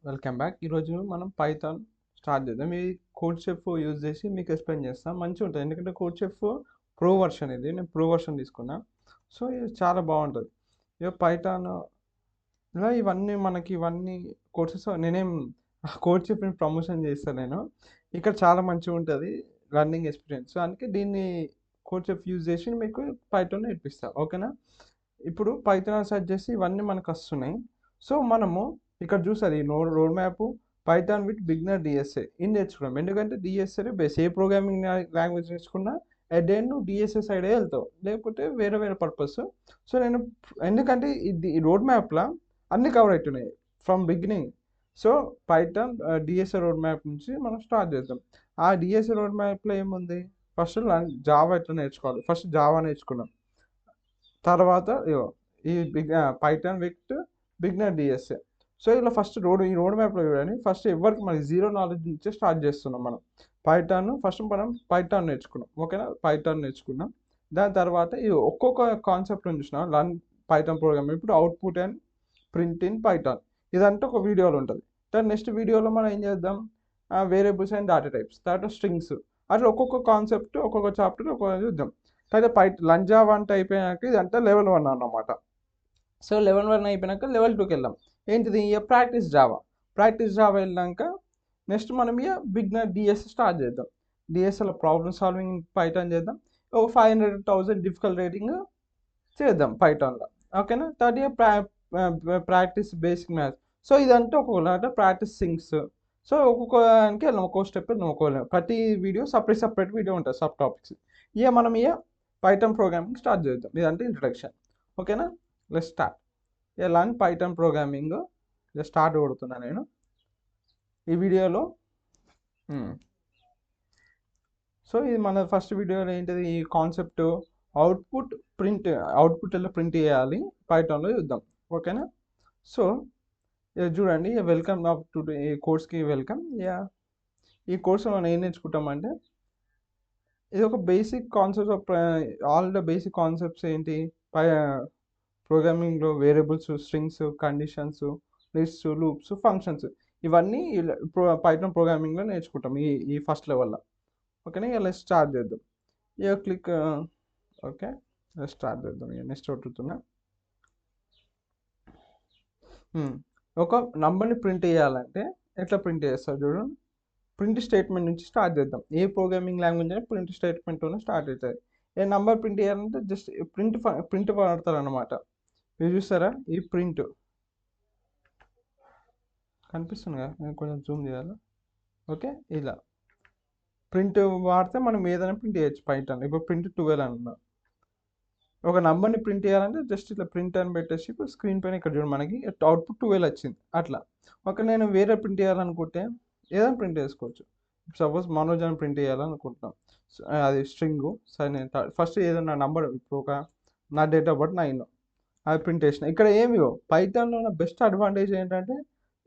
Welcome back. ఈరోజు మనం Python start చేద్దాం. ఈ కోడ్ షెఫ్ యూజ్ చేసి మీకు ఎక్స్ప్లెయిన్ చేస్తాం. మంచిగా ఉంటుంది, ఎందుకంటే కోడ్ షెఫ్ ప్రో వర్షన్ ఇది. నేను ప్రో వర్షన్ తీసుకున్నా. సో ఇది చాలా బాగుంటుంది. ఇక పైథాన్ ఇలా ఇవన్నీ కోర్సెస్ నేనేం కోడ్ షెఫ్ని ప్రమోషన్ చేస్తాను నేను. ఇక్కడ చాలా మంచిగా ఉంటుంది లర్నింగ్ ఎక్స్పీరియన్స్. సో అందుకే దీన్ని కోడ్ షెఫ్ యూజ్ చేసి మీకు పైథాన్ నేర్పిస్తాను. ఓకేనా? ఇప్పుడు పైథాన్ సెర్చ్ చేసి ఇవన్నీ మనకు వస్తున్నాయి. సో మనము ఇక్కడ చూసారు ఈ road map Python with beginner DSA ఇది నేర్చుకున్నాం. ఎందుకంటే డిఎస్ఏ బేస్ ఏ ప్రోగ్రామింగ్ లాంగ్వేజ్ నేర్చుకున్నా అట్ ద ఎండ్ నువ్వు డిఎస్ఏ సైడే వెళ్తావు, లేకపోతే వేరే వేరే పర్పస్. సో నేను ఎందుకంటే ఈ రోడ్ మ్యాప్లో అన్నీ కవర్ అవుతున్నాయి from beginning. So Python DSA road map నుంచి మనం స్టార్ట్ చేద్దాం. ఆ డిఎస్ఏ రోడ్ మ్యాప్లో ఏముంది? ఫస్ట్ జావా ఎట్లా నేర్చుకోవాలి, ఫస్ట్ జావా నేర్చుకున్నాం. తర్వాత ఈ Python with beginner DSA. So ఇలా ఫస్ట్ ఈ రోడ్ మ్యాప్లో చూడండి. ఫస్ట్ ఎవరికి మనకి జీరో నాలెడ్జ్ నుంచే స్టార్ట్ చేస్తున్నాం మనం. ఫస్ట్ మనం పైథాన్ నేర్చుకున్నాం. ఓకేనా? పైథాన్ నేర్చుకున్నాం. దాని తర్వాత ఈ ఒక్కొక్క కాన్సెప్ట్ చూసినాం. Learn Python program. ఇప్పుడు output and print in Python ఇదంతా ఒక వీడియోలో ఉంటుంది. దాని నెక్స్ట్ వీడియోలో మనం ఏం చేద్దాం, వేరియబుల్స్ అండ్ డేటా టైప్స్, తర్వాత స్ట్రింగ్స్, అట్లా ఒక్కొక్క కాన్సెప్ట్ ఒక్కొక్క చాప్టర్ ఒక్కొక్క చూద్దాం. తర్వాత లంజావా అంటే అయిపోయాక ఇదంతా లెవెల్ 1 అన్నమాట. సో లెవెల్ 1 అయిపోయినాక లెవెల్ 2కి వెళ్దాం. ఏంటిది? ఇక ప్రాక్టీస్ జావా వెళ్ళాక నెక్స్ట్ మనం ఇక బిగినర్ డిఎస్ స్టార్ట్ చేద్దాం. డిఎస్ఎల్ ప్రాబ్లమ్ సాల్వింగ్ పైథాన్ చేద్దాం. ఒక 500,000 డిఫికల్ట్ రేటింగ్ చేద్దాం పైథాన్లో. ఓకేనా? Third year practice basic maths. So ఇదంతా ఒక్కొక్క ప్రాక్టీస్ థింగ్స్. సో ఒక్కొక్కదానికి వెళ్ళాం, ఒక్కొక్క స్టెప్ ఒక్కొక్క ప్రతి వీడియో సపరేట్ వీడియో ఉంటుంది, సబ్ టాపిక్స్. మనం పైథాన్ ప్రోగ్రామింగ్ స్టార్ట్ చేద్దాం. ఇదంటే ఇంట్రడక్షన్. ఓకేనా? Let's start. Learn Python programming start కొడుతున్నా నేను ఈ వీడియోలో. సో ఇది మన ఫస్ట్ వీడియోలో ఏంటిది? ఈ కాన్సెప్ట్ అవుట్పుట్ ఎలా ప్రింట్ చేయాలి పైథాన్లో చూద్దాం. ఓకేనా? సో చూడండి, వెల్కమ్ టు ఈ కోర్స్కి వెల్కమ్. ఈ కోర్సులో మనం ఏం నేర్చుకుంటామంటే ఇది ఒక basic concepts of all the basic concepts ఏంటి ప్రోగ్రామింగ్లో variables, strings, conditions, lists, loops, functions ఇవన్నీ పైథాన్ ప్రోగ్రామింగ్లో నేర్చుకుంటాం ఈ ఫస్ట్ లెవెల్లో. ఓకేనా? ఇలా స్టార్ట్ చేద్దాం. క్లిక్. ఓకే, స్టార్ట్ చేద్దాం. నెక్స్ట్ కొట్టుతున్నా. ఒక నంబర్ని ప్రింట్ చేయాలంటే ఎట్లా ప్రింట్ చేస్తారు చూడండి. ప్రింట్ స్టేట్మెంట్ నుంచి స్టార్ట్ చేద్దాం. ఏ ప్రోగ్రామింగ్ లాంగ్వేజ్ అయినా ప్రింట్ స్టేట్మెంట్తోనే స్టార్ట్ అవుతుంది. ఏ నంబర్ ప్రింట్ చేయాలంటే జస్ట్ ప్రింట్ వాడతారు అనమాట. మీరు చూస్తారా ఈ ప్రింట్ కనిపిస్తుంది కదా, నేను కొంచెం జూమ్ చేయాలి. ఓకే, ఇలా ప్రింట్ వాడితే మనం ఏదైనా ప్రింట్ చేయొచ్చు పైథాన్. ఇప్పుడు ప్రింట్ 12 అన్నా. ఒక నంబర్ని ప్రింట్ చేయాలంటే జస్ట్ ఇట్లా ప్రింట్ అని పెట్టేసి ఇప్పుడు స్క్రీన్ పైన ఇక్కడ చూడండి మనకి అవుట్పుట్ 12 వచ్చింది. అట్లా ఒక నేను వేరే ప్రింట్ చేయాలనుకుంటే ఏదైనా ప్రింట్ చేసుకోవచ్చు. సపోజ్ మనోజ్ అని ప్రింట్ చేయాలనుకుంటున్నాం, అది స్ట్రింగ్. సరే నేను ఫస్ట్ ఏదైనా నంబర్, ఇప్పుడు నా డేట్ ఆఫ్ బర్త్ 9 అది ప్రింట్ చేసిన. ఇక్కడ ఏమి పైథాన్లో ఉన్న బెస్ట్ అడ్వాంటేజ్ ఏంటంటే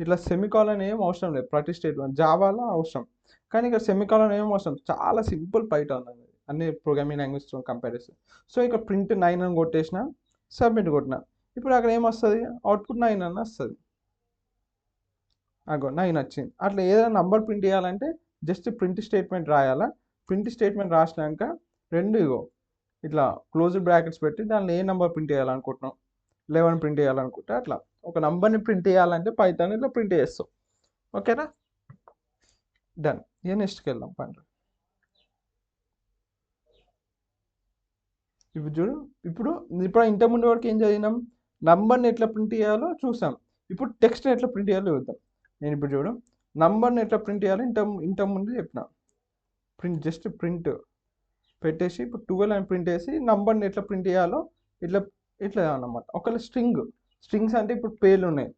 ఇట్లా సెమికాలన్ ఏం అవసరం లేదు ప్రతి స్టేట్మెంట్. జావాలో అవసరం, కానీ ఇక్కడ సెమికాలన్ ఏం అవసరం. చాలా సింపుల్ పైథాన్ అనేది అన్ని ప్రోగ్రామింగ్ లాంగ్వేజ్తో కంపేర్ చేస్తే. సో ఇక్కడ ప్రింట్ 9 అని కొట్టేసిన, సబ్మిట్ కొట్టిన. ఇప్పుడు అక్కడ ఏమొస్తుంది? అవుట్పుట్ 9 అని వస్తుంది. అగో 9 వచ్చింది. అట్లా ఏదైనా నంబర్ ప్రింట్ చేయాలంటే జస్ట్ ప్రింట్ స్టేట్మెంట్ రాయాలా. ప్రింట్ స్టేట్మెంట్ రాసినాక ఇట్లా క్లోజ్డ్ బ్రాకెట్స్ పెట్టి దానిలో ఏ నెంబర్ ప్రింట్ చేయాలనుకుంటున్నాం, 11 ప్రింట్ చేయాలనుకుంటే అట్లా ఒక నంబర్ని ప్రింట్ చేయాలంటే పైథాన్ ఇట్లా ప్రింట్ చేస్తాం. ఓకేనా? డన్. నెక్స్ట్కి వెళ్దాం. ఇప్పుడు ఇంతకుముందు వరకు ఏం చదివినాం? నంబర్ని ఎట్లా ప్రింట్ చేయాలో చూసాం. ఇప్పుడు టెక్స్ట్ని ఎట్లా ప్రింట్ చేయాలో చూద్దాం. నేను ఇప్పుడు నంబర్ని ఎట్లా ప్రింట్ చేయాలో ఇంతకుముందు చెప్పిన. జస్ట్ ప్రింట్ పెట్టేసి ఇప్పుడు 12 అని ప్రింట్ చేసి నంబర్ని ఎట్లా ప్రింట్ చేయాలో ఇట్లా అన్నమాట. ఒకవేళ స్ట్రింగ్స్ అంటే ఇప్పుడు పేర్లు ఉన్నాయి.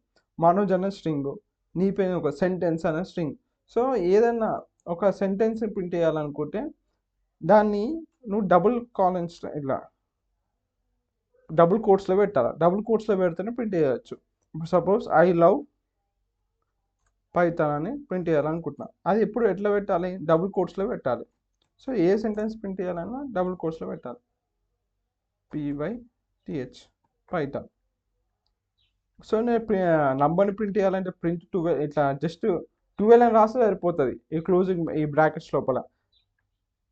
మనోజ్ అనే స్ట్రింగ్, నీ పేరు ఒక సెంటెన్స్ అనే స్ట్రింగ్. సో ఏదన్నా ఒక సెంటెన్స్ని ప్రింట్ చేయాలనుకుంటే దాన్ని నువ్వు డబుల్ కోట్స్లో పెట్టాలి. డబుల్ కోట్స్లో పెడితేనే ప్రింట్ చేయవచ్చు. ఇప్పుడు సపోజ్ ఐ లవ్ పైథాన్ అని ప్రింట్ చేయాలనుకుంటున్నా. అది ఎప్పుడు ఎట్లా పెట్టాలి? డబుల్ కోట్స్లో పెట్టాలి. సో ఏ సెంటెన్స్ ప్రింట్ చేయాలన్నా డబుల్ కోట్స్లో పెట్టాలి. PYTH Python. సో నేను నంబర్ని ప్రింట్ చేయాలంటే ప్రింట్ 12 ఇట్లా జస్ట్ 12 అని రాస్తే సరిపోతుంది ఈ క్లోజింగ్ ఈ బ్రాకెట్స్ లోపల.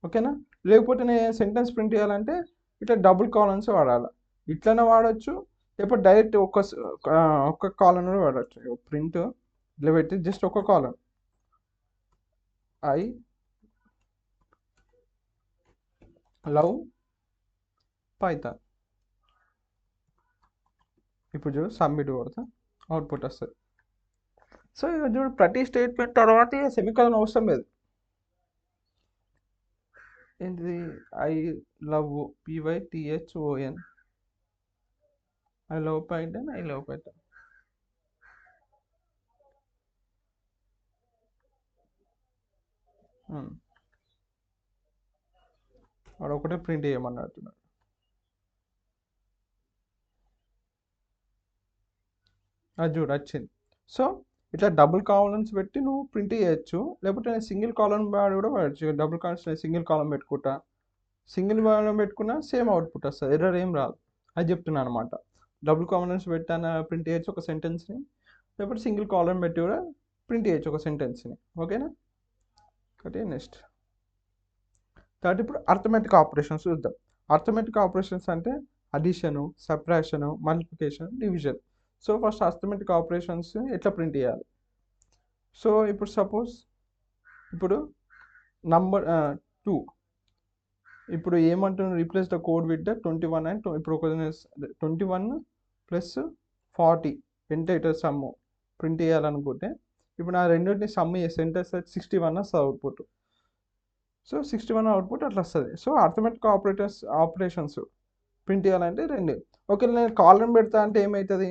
ఓకేనా? లేకపోతే నేను సెంటెన్స్ ప్రింట్ చేయాలంటే ఇట్లా డబుల్ కాలమ్స్ వాడాలి. ఇట్లనే వాడచ్చు, లేకపోతే డైరెక్ట్ ఒక్క కాలమ్ కూడా వాడచ్చు. ప్రింట్ ఇట్లా పెట్టి జస్ట్ ఒక కాలమ్ ఐ లవ్ పైథాన్. ఇప్పుడు చూడు సబ్మిట్ కొడతా, అవుట్పుట్ వస్తుంది. సో ఇక చూడు ప్రతి స్టేట్మెంట్ తర్వాత సెమికాలన్ అవసరం లేదు. ఏంటిది? I love PYTHON, I love Python, I love Python. వాడు ఒకటే ప్రింట్ చేయమన్నట్టున్నాడు. అది చూడు వచ్చింది. సో ఇట్లా డబుల్ కాలమ్స్ పెట్టి నువ్వు ప్రింట్ చేయొచ్చు, లేకపోతే నేను సింగిల్ కాలమ్ వాడి కూడా వాడచ్చు. డబుల్ కాలమ్స్ నేను సింగిల్ కాలమ్ పెట్టుకుంటా, సింగిల్ కాలమ్ పెట్టుకున్నా సేమ్ అవుట్పుట్ వస్తుంది, ఎర్రర్ ఏం రాదు. అది చెప్తున్నాను అనమాట. డబుల్ కాలమ్స్ పెట్టాను ప్రింట్ చేయొచ్చు ఒక సెంటెన్స్ని, లేకపోతే సింగిల్ కాలమ్ పెట్టి కూడా ప్రింట్ చేయొచ్చు ఒక సెంటెన్స్ని. ఓకేనా? ఒకటి నెక్స్ట్ కాబట్టి ఇప్పుడు అర్థమెటిక్ ఆపరేషన్స్ చూద్దాం. అర్థమెటిక్ ఆపరేషన్స్ అంటే addition, subtraction, multiplication, division. So first arithmetic operations ఎట్లా ప్రింట్ చేయాలి. సో ఇప్పుడు సపోజ్ ఇప్పుడు నంబర్ 2, ఇప్పుడు ఏమంటున్నాను, replace the code with the 21 and ఇప్పుడు ఒక 21 ప్లస్ 40 ఎంటర్ సమ్ ప్రింట్ చేయాలనుకుంటే ఇప్పుడు నా రెండింటిని సమ్ చేస్తే ఎంటర్ 61 వస్తుంది అవుట్పుట్. సో 61 అవుట్పుట్ అట్లా వస్తుంది. సో అర్థమెటిక్ ఆపరేషన్స్ ప్రింట్ చేయాలంటే రెండు. ఓకే, నేను కాలం పెడతా అంటే ఏమవుతుంది?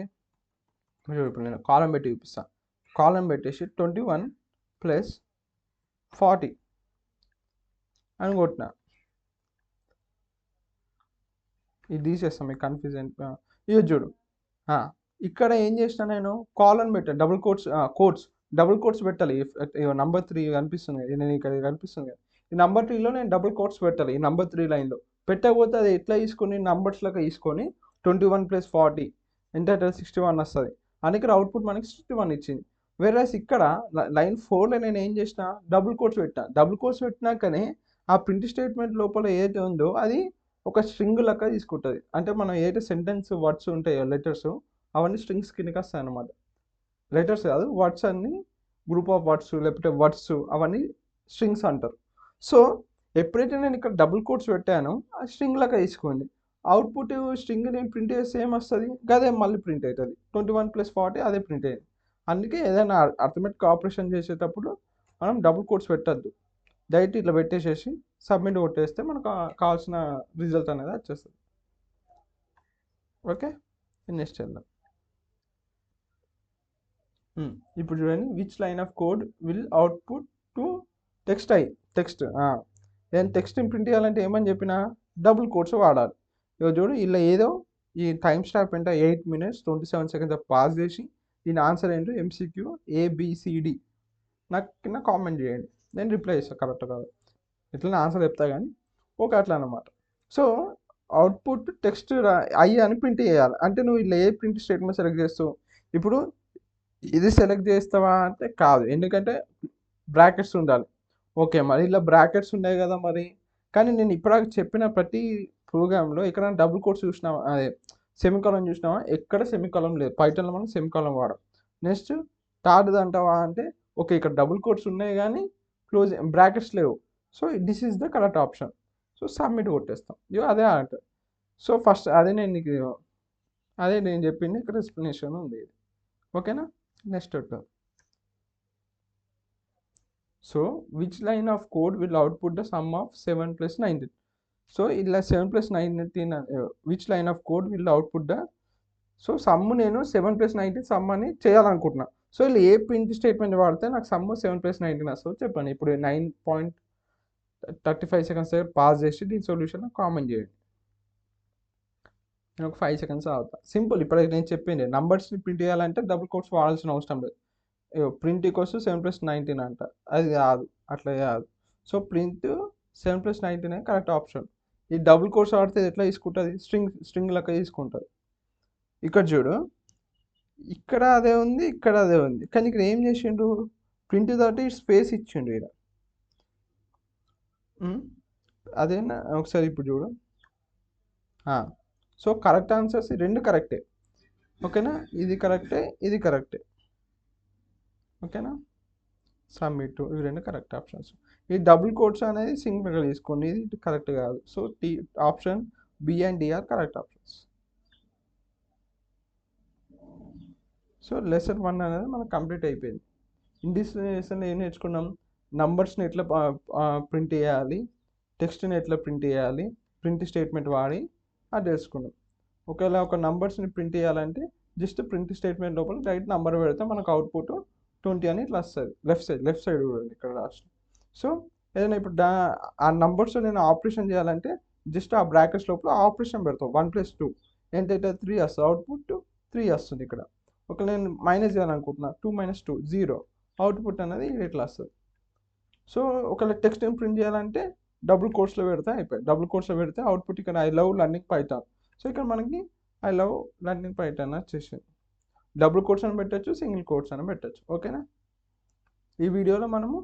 ఇప్పుడు నేను కాలం పెట్టి చూపిస్తాను. కాలం పెట్టేసి 21 ప్లస్ 40 అని కొట్టిన, ఇది తీసేస్తాం మీకు కన్ఫ్యూజన్. ఇది చూడు, ఇక్కడ ఏం చేసిన నేను కాలం పెట్టాను, డబుల్ కోట్స్ పెట్టాలి. నంబర్ 3 కనిపిస్తుంది, నేను ఇక్కడ కనిపిస్తుంది కదా, ఈ నంబర్ 3లో నేను డబుల్ కోట్స్ పెట్టాలి. ఈ నంబర్ 3 లైన్లో పెట్టకపోతే అది ఎట్లా తీసుకొని నంబర్స్ లాగా తీసుకొని 21 ప్లస్ 40 ఎంత 61 వస్తుంది. అందుకే అవుట్పుట్ మనకి 61 ఇచ్చింది. వేరేస్ ఇక్కడ లైన్ 4లో నేను ఏం చేసిన, డబుల్ కోట్స్ పెట్టినా. డబుల్ కోట్స్ పెట్టినాకనే ఆ ప్రింట్ స్టేట్మెంట్ లోపల ఏదైతే ఉందో అది ఒక స్ట్రింగ్ లెక్క తీసుకుంటుంది. అంటే మనం ఏదైతే సెంటెన్స్ వర్డ్స్ ఉంటాయో లెటర్స్, అవన్నీ స్ట్రింగ్స్ కిందకి వస్తాయి అన్నమాట. లెటర్స్ కాదు, వర్డ్స్ అన్ని గ్రూప్ ఆఫ్ వర్డ్స్ లేకపోతే వర్డ్స్ అవన్నీ స్ట్రింగ్స్ అంటారు. సో ఎప్పుడైతే నేను ఇక్కడ డబుల్ కోట్స్ పెట్టానో ఆ స్ట్రింగ్ లాగా తీసుకోండి. అవుట్పుట్ స్ట్రింగ్ నేను ప్రింట్ చేస్తే ఏమొస్తుంది, అదే మళ్ళీ ప్రింట్ అవుతుంది. 21 ప్లస్ 40 అదే ప్రింట్ అయ్యింది. అందుకే ఏదైనా అర్థమెటిక్ ఆపరేషన్ చేసేటప్పుడు మనం డబుల్ కోట్స్ పెట్టద్దు, డైరెక్ట్ ఇట్లా పెట్టేసేసి సబ్మిట్ కొట్టేస్తే మనకు కావాల్సిన రిజల్ట్ అనేది వచ్చేస్తుంది. ఓకే, నెక్స్ట్ వెళ్దాం. ఇప్పుడు చూడండి, which line of code will output to text. నేను టెక్స్ట్ని ప్రింట్ చేయాలంటే ఏమని చెప్పినా డబుల్ కోట్స్ వాడాలి. ఇక చూడు ఇలా ఏదో ఈ టైం స్టాప్ ఏంటో 8 minutes 27 seconds పాస్ చేసి దీని ఆన్సర్ ఏంటో MCQ ABCD నాకు కింద కామెంట్ చేయండి, నేను రిప్లై చేస్తాను కరెక్ట్ కాదు. ఇట్లా ఆన్సర్ చెప్తా కానీ ఓకే అట్లా అనమాట. సో అవుట్పుట్ టెక్స్ట్ అని ప్రింట్ చేయాలి. అంటే నువ్వు ఇలా ఏ ప్రింట్ స్టేట్మెంట్ సెలెక్ట్ చేస్తావు. ఇప్పుడు ఇది సెలెక్ట్ చేస్తావా అంటే కాదు, ఎందుకంటే బ్రాకెట్స్ ఉండాలి. ఓకే, మరి ఇలా బ్రాకెట్స్ ఉన్నాయి కదా మరి, కానీ నేను ఇప్పుడు చెప్పిన ప్రతి ప్రోగ్రాంలో ఎక్కడ డబుల్ కోట్స్ చూసినావా, అదే సెమికాలం చూసినావా, ఎక్కడ సెమికాలం లేదు. పైథాన్లో మనం సెమికాలం వాడం. నెక్స్ట్ థర్డ్ అంటావా అంటే ఓకే ఇక్కడ డబుల్ కోట్స్ ఉన్నాయి కానీ బ్రాకెట్స్ లేవు. So this is the correct option. So submit కొట్టేస్తాం. అదే ఆట. సో ఫస్ట్ అదే నేను చెప్పింది ఇక్కడ ఎక్స్ప్లెనేషన్ ఉంది. ఓకేనా? Next so which line of code will output the sum of 7 + 19. So ఇలా 7 + 19 which line of code will output the, so some నేను 7 + 19 సమ్ అని చేయాలనుకుంటున్నా. సో ఇలా ఏ ప్రింట్ స్టేట్మెంట్ వాడితే నాకు సమ్ 7 + 19 వస్తుందో చెప్పండి. ఇప్పుడు 9.35 seconds దగ్గర పాస్ చేసి దీని సొల్యూషన్ కామెంట్ చేయండి. నేను ఒక 5 seconds అవుతా. సింపుల్. ఇప్పుడు నేను చెప్పింది నంబర్స్ని ప్రింట్ చేయాలంటే డబుల్ కోట్స్ వాడాల్సిన అవసరం లేదు. ప్రింట్ ఈక్వల్స్ 7 + 19 అంట, అది కాదు, అట్లా కాదు. So print 7 + 19 correct option. ఈ డబుల్ కోట్స్ వాడితే ఎట్లా తీసుకుంటుంది, స్ట్రింగ్ లెక్క తీసుకుంటుంది. ఇక్కడ చూడు, ఇక్కడ అదే ఉంది, ఇక్కడ అదే ఉంది, కానీ ఇక్కడ ఏం చేసిండు, ప్రింట్ తోటి స్పేస్ ఇచ్చిండు ఇక్కడ. అదేనా ఒకసారి ఇప్పుడు చూడు. సో కరెక్ట్ ఆన్సర్స్ రెండు కరెక్టే, ఓకేనా, ఇది కరెక్టే, ఇది కరెక్టే, ఓకేనా. సబ్మిట్, ఇవి రెండు కరెక్ట్ ఆప్షన్స్. ఈ డబుల్ కోట్స్ అనేది సింగిల్గా తీసుకోండి, ఇది కరెక్ట్ కాదు. So option B and D are correct options. So lesson 1 అనేది మనకు కంప్లీట్ అయిపోయింది. ఇన్ దిస్ లెసన్లో ఏం నేర్చుకున్నాం, నంబర్స్ని ఎట్లా ప్రింట్ చేయాలి, టెక్స్ట్ని ఎట్లా ప్రింట్ చేయాలి, ప్రింట్ స్టేట్మెంట్ వాడి అది తెలుసుకున్నాం. ఒకవేళ ఒక నంబర్స్ని ప్రింట్ చేయాలంటే జస్ట్ ప్రింట్ స్టేట్మెంట్ లోపల డైరెక్ట్ నంబర్ పెడితే మనకు అవుట్పుట్ 20 అని ఇట్లా వస్తుంది. లెఫ్ట్ సైడ్ చూడండి ఇక్కడ రాసిన. సో ఏదైనా ఇప్పుడు ఆ నంబర్స్ నేను ఆపరేషన్ చేయాలంటే జస్ట్ ఆ బ్రాకెట్స్ లోపల ఆపరేషన్ పెడతాం. 1+2 ఏంటంటే 3 వస్తుంది, అవుట్పుట్ 3 వస్తుంది ఇక్కడ. ఒకవేళ నేను మైనస్ చేయాలనుకుంటున్నా, 2 - 2 0, అవుట్పుట్ అనేది ఇట్లా వస్తుంది. సో ఒకవేళ టెక్స్ట్ ప్రింట్ చేయాలంటే డబుల్ కోట్స్లో పెడితే అయిపోయి, డబుల్ కోట్స్లో పెడితే అవుట్పుట్ ఇక్కడ I love learning Python. So ఇక్కడ మనకి ఐ లవ్ లర్నింగ్ పైథాన్ వచ్చేసింది. డబుల్ కోట్స్ అని పెట్టచ్చు, సింగిల్ కోట్స్ అని పెట్టచ్చు, ఓకేనా. ఈ వీడియోలో మనము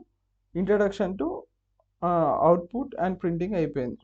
introduction to output and printing అయిపోయింది.